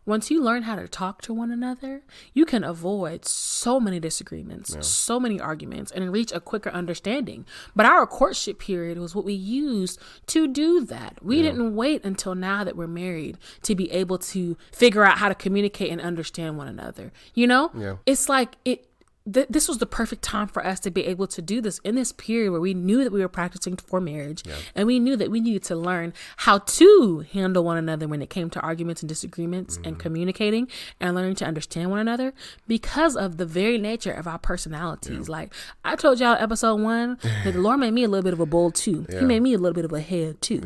Once you learn how to talk to one another, you can avoid so many disagreements, so many arguments, and reach a quicker understanding. But our courtship period was what we used to do that. We didn't wait until now that we're married to be able to figure out how to communicate and understand one another. It's like this was the perfect time for us to be able to do this in this period where we knew that we were practicing for marriage, and we knew that we needed to learn how to handle one another when it came to arguments and disagreements and communicating and learning to understand one another because of the very nature of our personalities. Like I told y'all episode 1 that the Lord made me a little bit of a bull too. He made me a little bit of a head too,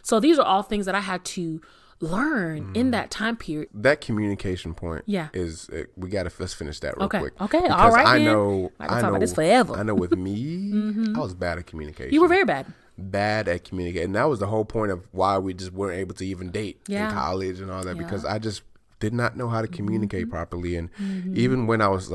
So these are all things that I had to learn in that time period. That communication point is let's finish that real quick. Okay, all right. I know talk about this forever. I know with me, I was bad at communication. You were very bad. Bad at communicating. And that was the whole point of why we just weren't able to even date in college and all that, because I just did not know how to communicate properly. And even when I was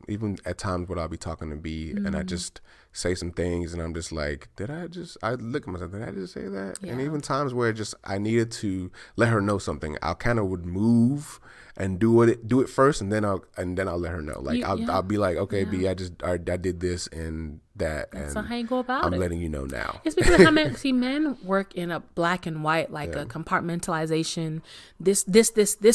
even at times when I'll be talking to B and I just say some things and I'm just like, I look at myself, did I just say that? And even times where I needed to let her know something, I kind of would move and do it first, and then I'll let her know. Like I'll be like, okay, B, I did this and that. That's and how you go about it. I'm letting you know now. It's because men work in a black and white, like a compartmentalization. This,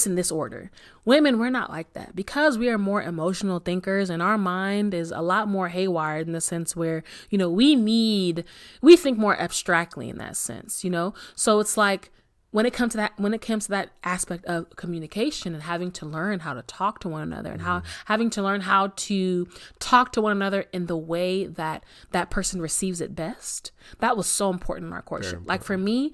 in this order. Women, we're not like that because we are more emotional thinkers, and our mind is a lot more haywire in the sense where we think more abstractly in that sense. So it's like, when it comes to that aspect of communication and having to learn how to talk to one another and having to learn how to talk to one another in the way that that person receives it best, that was so important in our courtship. Like for me,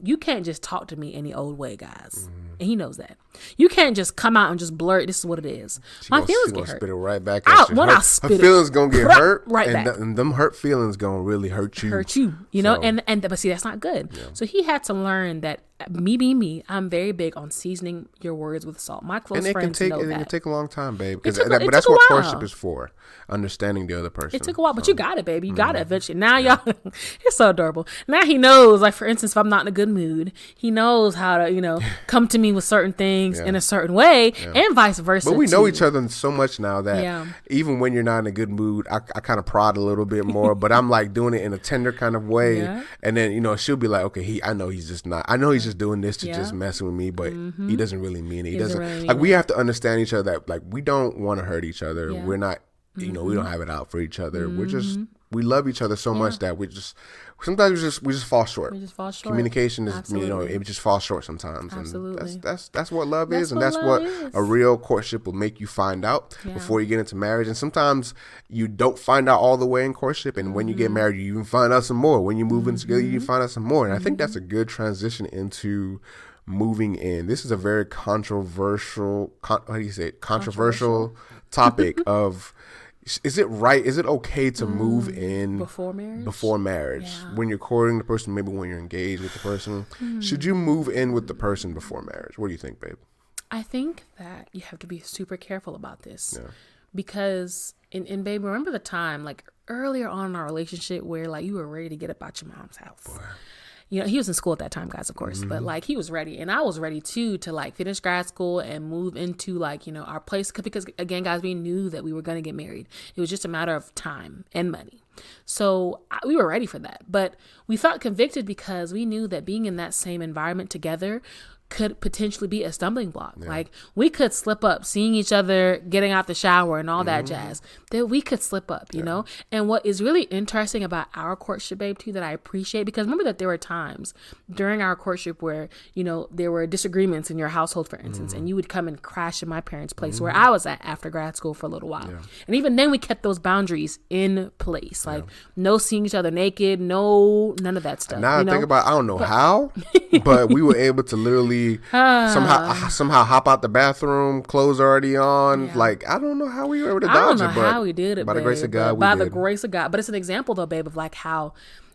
you can't just talk to me any old way, guys. And he knows that. You can't just come out and just blurt, this is what it is. My feelings get hurt. Spit it right back at you. I'll spit her feelings gonna get hurt. Right back. And them hurt feelings gonna really hurt you. You know, but see, that's not good. Yeah. So he had to learn that me being me, I'm very big on seasoning your words with salt. My close friends know that. And it can take a long time, babe. But that's what courtship is for. Understanding the other person. It took a while, but you got it, baby. You got it eventually. Now y'all, it's so adorable. Now he knows, like for instance, if I'm not in a good mood, he knows how to, come to me with certain things in a certain way and vice versa. But we know each other so much now that even when you're not in a good mood, I kind of prod a little bit more, but I'm like doing it in a tender kind of way. Yeah. And then, she'll be like, okay, I know he's just doing this to just mess with me, but he doesn't really mean it. He doesn't really like, we have to understand each other that like, we don't want to hurt each other. Yeah. We're not, we don't have it out for each other. We love each other so much that sometimes we just fall short. Communication is, it just falls short sometimes. Absolutely. And that's what love is. And that's what a real courtship will make you find out before you get into marriage. And sometimes you don't find out all the way in courtship. And when you get married, you even find out some more. When you move in together, you find out some more. And I think that's a good transition into moving in. This is a very controversial topic of, is it okay to move in before marriage? Yeah. When you're courting the person, maybe when you're engaged with the person, should you move in with the person before marriage? What do you think, babe? I think that you have to be super careful about this because and babe, remember the time like earlier on in our relationship where like you were ready to get up out your mom's house. Boy. He was in school at that time, guys, of course, but like he was ready and I was ready too to like finish grad school and move into like, our place. Because again, guys, we knew that we were going to get married. It was just a matter of time and money. So we were ready for that, but we felt convicted because we knew that being in that same environment together could potentially be a stumbling block. Yeah. Like we could slip up seeing each other, getting out the shower and all that jazz, that we could slip up, you know? And what is really interesting about our courtship, babe, too, that I appreciate, because remember that there were times during our courtship where, there were disagreements in your household, for instance, and you would come and crash in my parents' place where I was at after grad school for a little while. Yeah. And even then we kept those boundaries in place, like no seeing each other naked, none of that stuff. Now I think about, I don't know how, but we were able to literally somehow hop out the bathroom, clothes already on. Yeah. Like, I don't know how we were able to dodge it. I don't know how we did it, by the grace of God, by the grace of God. But it's an example, though, babe, of like how,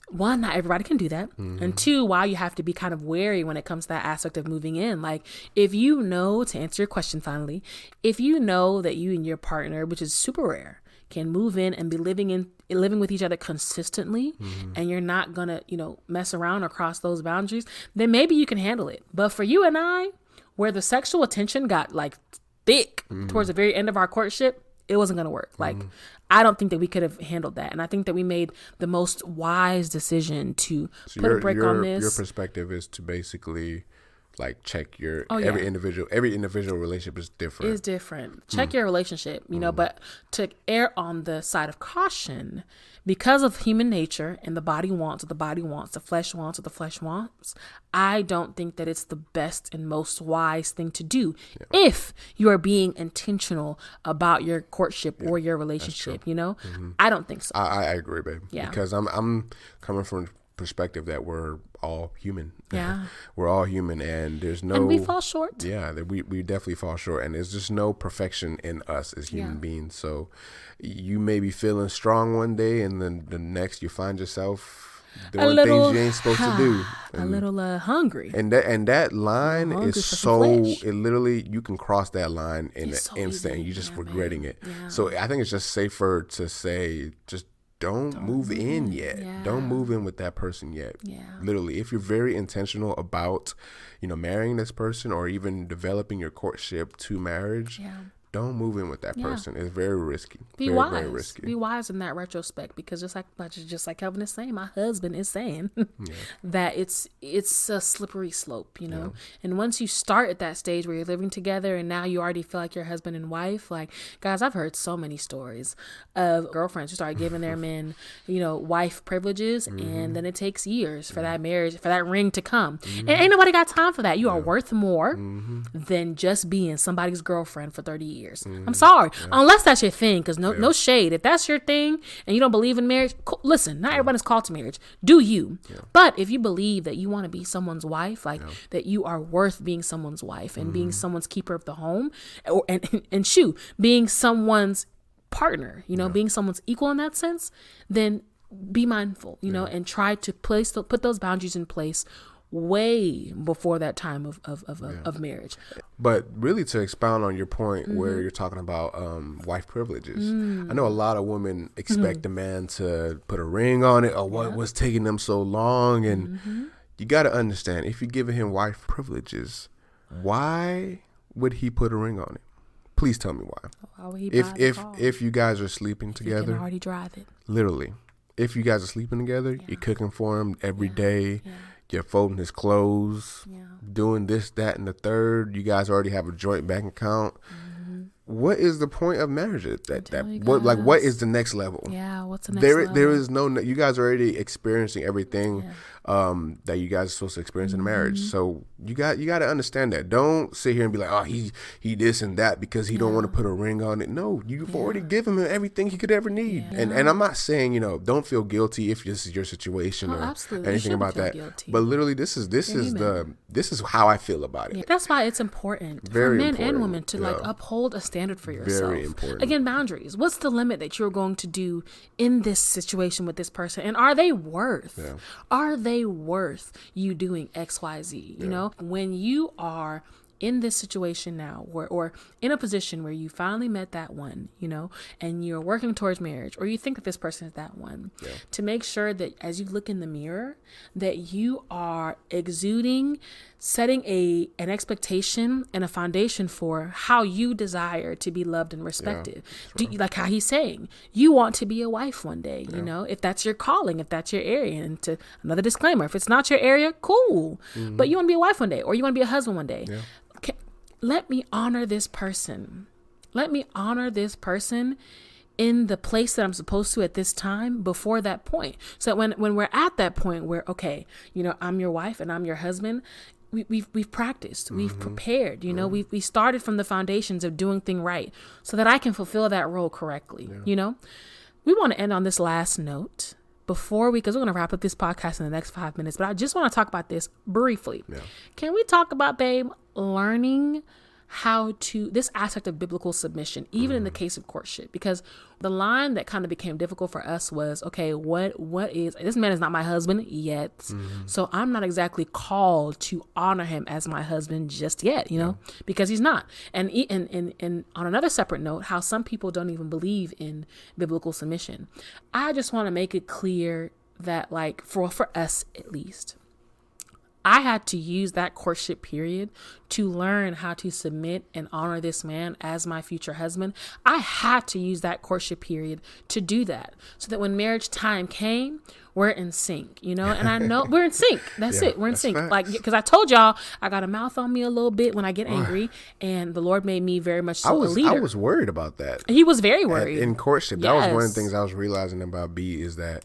one, not everybody can do that. And two, why you have to be kind of wary when it comes to that aspect of moving in. Like, if to answer your question finally, if you know that you and your partner, which is super rare, can move in and be living with each other consistently, and you're not gonna mess around or cross those boundaries, then maybe you can handle it. But for you and I, where the sexual tension got like thick towards the very end of our courtship, it wasn't gonna work. Like I don't think that we could have handled that, and I think that we made the most wise decision to put a break on this. Your perspective is to basically like check your every individual relationship is different. Is different. Check your relationship, but to err on the side of caution, because of human nature and the body wants what the body wants, the flesh wants what the flesh wants, I don't think that it's the best and most wise thing to do if you are being intentional about your courtship or your relationship, I don't think so. I agree, babe. Yeah. Because I'm coming from perspective that we're all human. We're all human, and we fall short. We definitely fall short, and there's just no perfection in us as human beings. So you may be feeling strong one day, and then the next you find yourself doing things you ain't supposed to do. And, a little hungry. And that line is so, it literally, you can cross that line in an instant, and you're just regretting it. Yeah. So I think it's just safer to say, just don't move in yet. Yeah. Don't move in with that person yet. Yeah. Literally, if you're very intentional about, marrying this person or even developing your courtship to marriage, don't move in with that person. It's very risky. Be very, wise. Very risky. Be wise in that retrospect, because just like Kelvin is saying, my husband is saying that it's a slippery slope, you know. And once you start at that stage where you're living together and now you already feel like you're husband and wife, like, guys, I've heard so many stories of girlfriends who start giving their men, you know, wife privileges, and then it takes years for that marriage, for that ring to come. And ain't nobody got time for that. You are worth more than just being somebody's girlfriend for 30 years. I'm sorry. Unless that's your thing, because no shade. If that's your thing and you don't believe in marriage, listen, not everybody's called to marriage. Do you? But if you believe that you want to be someone's wife, like that you are worth being someone's wife and being someone's keeper of the home, and being someone's partner, you know, being someone's equal in that sense, then be mindful, you know, and try to put those boundaries in place way before that time of marriage. But really, to expound on your point where you're talking about wife privileges, I know a lot of women expect a man to put a ring on it, or what was taking them so long, and you got to understand, if you're giving him wife privileges, why would he put a ring on it? Please tell me why. Why would he if you guys are sleeping together, you can already drive it. Literally, if you guys are sleeping together, you're cooking for him every day. You're folding his clothes, doing this, that, and the third. You guys already have a joint bank account. What is the point of marriage? What is the next level? Yeah, what's the next level? There is no. You guys are already experiencing everything that you guys are supposed to experience in a marriage. So you got to understand that. Don't sit here and be like, oh, he this and that because he don't want to put a ring on it. No, you've already given him everything he could ever need. And I'm not saying, you know, don't feel guilty if this is your situation or anything about that. Guilty. But literally, this is how I feel about it. That's why it's important for men and women to like uphold a standard for yourself. Very important. Again, boundaries. What's the limit that you're going to do in this situation with this person? And are they worth? Are they worth you doing XYZ? You know, when you are in this situation now, or in a position where you finally met that one, you know, and you're working towards marriage, or you think that this person is that one, to make sure that as you look in the mirror, that you are exuding, setting an expectation and a foundation for how you desire to be loved and respected. Like how he's saying, you want to be a wife one day, you know, if that's your calling, if that's your area. And to another disclaimer, if it's not your area, cool, but you want to be a wife one day, or you want to be a husband one day. Let me honor this person. Let me honor this person in the place that I'm supposed to at this time before that point. So that when we're at that point where, okay, you know, I'm your wife and I'm your husband, we've practiced, we've prepared, you know, we started from the foundations of doing things right so that I can fulfill that role correctly. You know, we want to end on this last note because we're going to wrap up this podcast in the next 5 minutes, but I just want to talk about this briefly. Can we talk about, babe, learning how to, this aspect of biblical submission, even in the case of courtship? Because the line that kind of became difficult for us was, okay, what is, this man is not my husband yet, so I'm not exactly called to honor him as my husband just yet, you know, because he's not. And on another separate note, how some people don't even believe in biblical submission. I just want to make it clear that, like, for us at least, I had to use that courtship period to learn how to submit and honor this man as my future husband. I had to use that courtship period to do that so that when marriage time came, we're in sync, you know, and I know we're in sync. That's it. We're in sync. Facts. Like, because I told y'all, I got a mouth on me a little bit when I get angry, and the Lord made me very much so a leader. I was worried about that. He was very worried. In courtship, that was one of the things I was realizing about B is that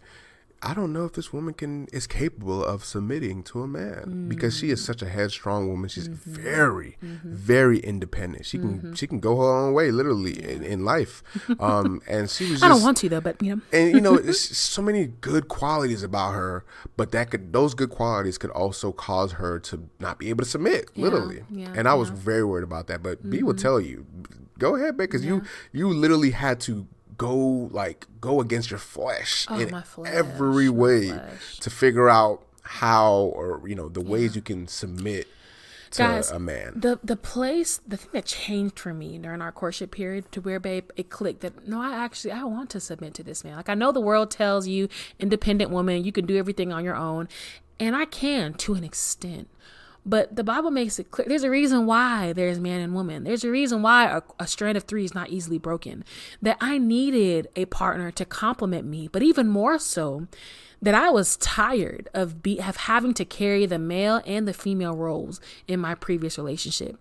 I don't know if this woman is capable of submitting to a man because she is such a headstrong woman. She's very, very independent. She can go her own way, literally, in life. And she was just, I don't want to though, but you know. And you know, there's so many good qualities about her, but those good qualities could also cause her to not be able to submit, literally. And I was very worried about that. But B will tell you, go ahead, babe, because you literally had to go against your flesh every way to figure out how, or you know, the ways you can submit to a man. The thing that changed for me during our courtship period, to where, babe, it clicked that no, I want to submit to this man. Like, I know the world tells you, independent woman, you can do everything on your own, and I can to an extent. But the Bible makes it clear. There's a reason why there's man and woman. There's a reason why a strand of three is not easily broken. That I needed a partner to complement me, but even more so, that I was tired of having to carry the male and the female roles in my previous relationship.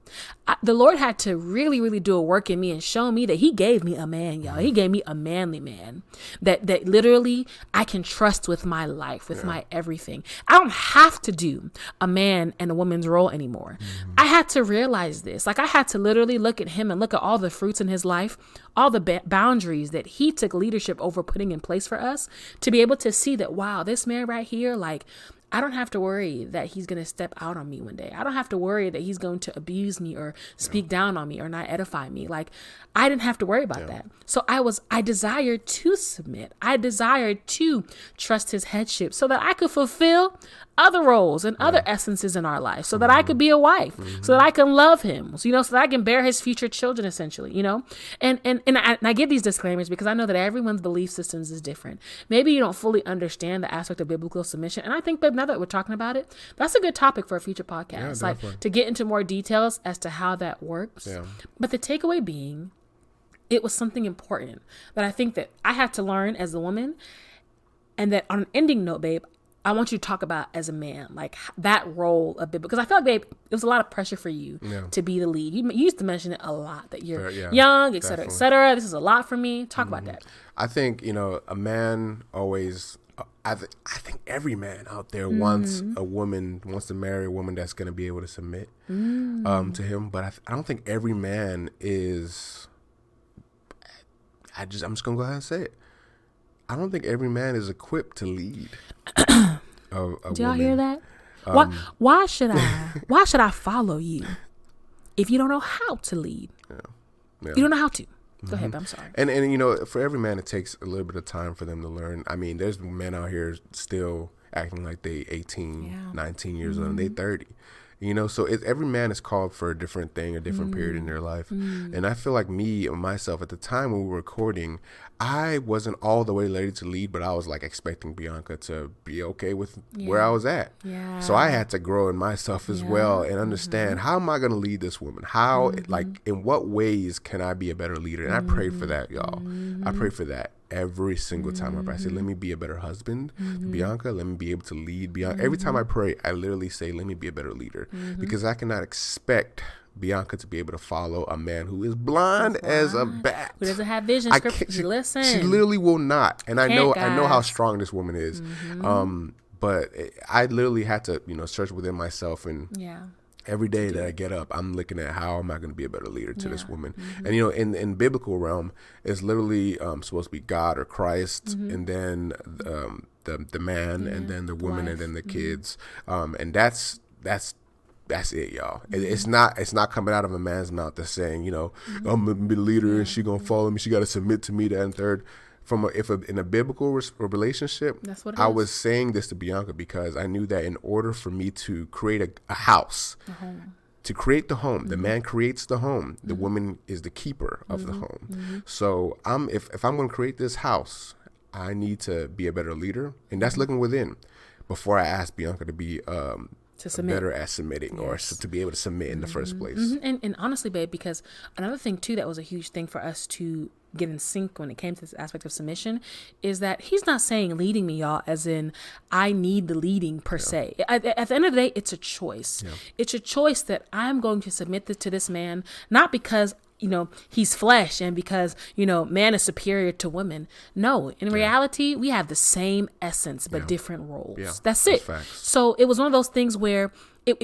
The Lord had to really, really do a work in me and show me that he gave me a man, y'all. He gave me a manly man that literally I can trust with my life, with my everything. I don't have to do a man and a woman's role anymore. I had to realize this. Like, I had to literally look at him and look at all the fruits in his life, all the boundaries that he took leadership over putting in place for us, to be able to see that, wow, this man right here, like, I don't have to worry that he's going to step out on me one day. I don't have to worry that he's going to abuse me or speak down on me or not edify me. Like, I didn't have to worry about that. So I desired to submit. I desired to trust his headship so that I could fulfill other roles and other essences in our life, so that I could be a wife, so that I can love him, so that I can bear his future children, essentially, and I give these disclaimers because I know that everyone's belief systems is different. Maybe you don't fully understand the aspect of biblical submission. And I think, babe, now that we're talking about it, that's a good topic for a future podcast, like to get into more details as to how that works. But the takeaway being, it was something important that I think that I had to learn as a woman, and that on an ending note, babe, I want you to talk about as a man, like that role of it, because I feel like, babe, it was a lot of pressure for you to be the lead. You used to mention it a lot, that you're young, et cetera, et cetera. This is a lot for me. Talk about that. I think, a man always, I think every man out there wants to marry a woman that's going to be able to submit to him. But I don't think every man is, I'm just going to go ahead and say it. I don't think every man is equipped to lead. Do y'all hear that? Why should I follow you if you don't know how to lead? You don't know how to. Go ahead. I'm sorry. And for every man, it takes a little bit of time for them to learn. I mean, there's men out here still acting like they 18, 19 years old, and they 30. So every man is called for a different thing, a different period in their life. And I feel like myself, at the time when we were recording, I wasn't all the way ready to lead, but I was like expecting Bianca to be okay with where I was at. So I had to grow in myself as well and understand, how am I going to lead this woman? How, like, in what ways can I be a better leader? And I pray for that, y'all. I pray for that every single time I pray. I say, let me be a better husband, Bianca. Let me be able to lead Bianca. Every time I pray, I literally say, let me be a better leader, because I cannot expect Bianca to be able to follow a man who is blind as a bat, who doesn't have vision. Listen, she literally will not. And I know how strong this woman is. But I literally had to, search within myself, and every day that I get up, I'm looking at how am I going to be a better leader to this woman. And in biblical realm, it's literally supposed to be God or Christ, and then the man, and then the woman, and then the kids, and that's it, y'all. It's not coming out of a man's mouth that's saying, I'm gonna be the leader and she gonna follow me. She got to submit to me, that and third. In a biblical relationship, that's what I was saying this to Bianca because I knew that in order for me to create a house, to create the home, the man creates the home. The woman is the keeper of the home. So if I'm going to create this house, I need to be a better leader, and that's looking within. Before I ask Bianca to be better at submitting, or to be able to submit in the first place. And honestly, babe, because another thing too that was a huge thing for us to get in sync when it came to this aspect of submission is that he's not saying leading me, y'all, as in I need the leading per se. At the end of the day, it's a choice. It's a choice that I'm going to submit to this man, not because he's flesh and because, man is superior to women. No, in reality, we have the same essence, but different roles. That's it. So it was one of those things where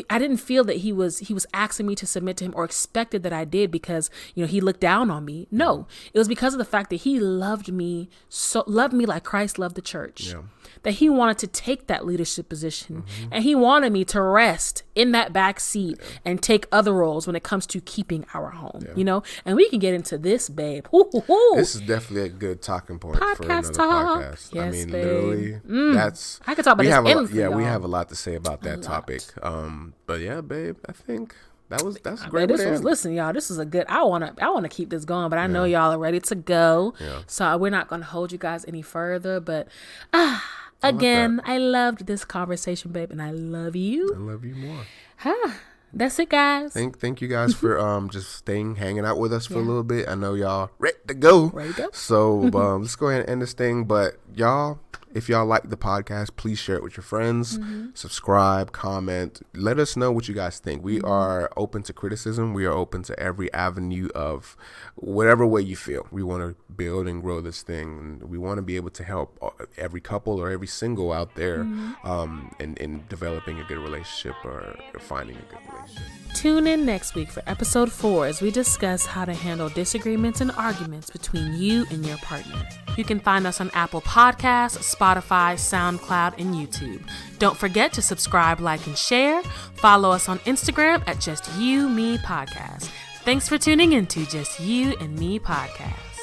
I didn't feel that he was asking me to submit to him or expected that I did because, he looked down on me. No, it was because of the fact that he loved me like Christ loved the church, that he wanted to take that leadership position and he wanted me to rest in that back seat and take other roles when it comes to keeping our home, and we can get into this, babe. This is definitely a good talking point for another podcast. Yes, I mean, babe. Literally, I could talk about this. We have a lot to say about that topic. But yeah, babe, I think that's a great. Listen, y'all, this is a good. I wanna keep this going, but I know y'all are ready to go. Yeah. So we're not gonna hold you guys any further. But again, I loved this conversation, babe, and I love you. I love you more. That's it, guys. Thank you guys for just hanging out with us for a little bit. I know y'all ready to go. So let's go ahead and end this thing. But y'all, if y'all like the podcast, please share it with your friends. Subscribe, comment. Let us know what you guys think. We are open to criticism. We are open to every avenue of whatever way you feel. We want to build and grow this thing. And we want to be able to help every couple or every single out there in developing a good relationship or finding a good relationship. Tune in next week for episode 4 as we discuss how to handle disagreements and arguments between you and your partner. You can find us on Apple Podcasts, Spotify, SoundCloud, and YouTube. Don't forget to subscribe, like, and share. Follow us on Instagram at Just U&ME Podcast. Thanks for tuning into Just U&ME Podcast.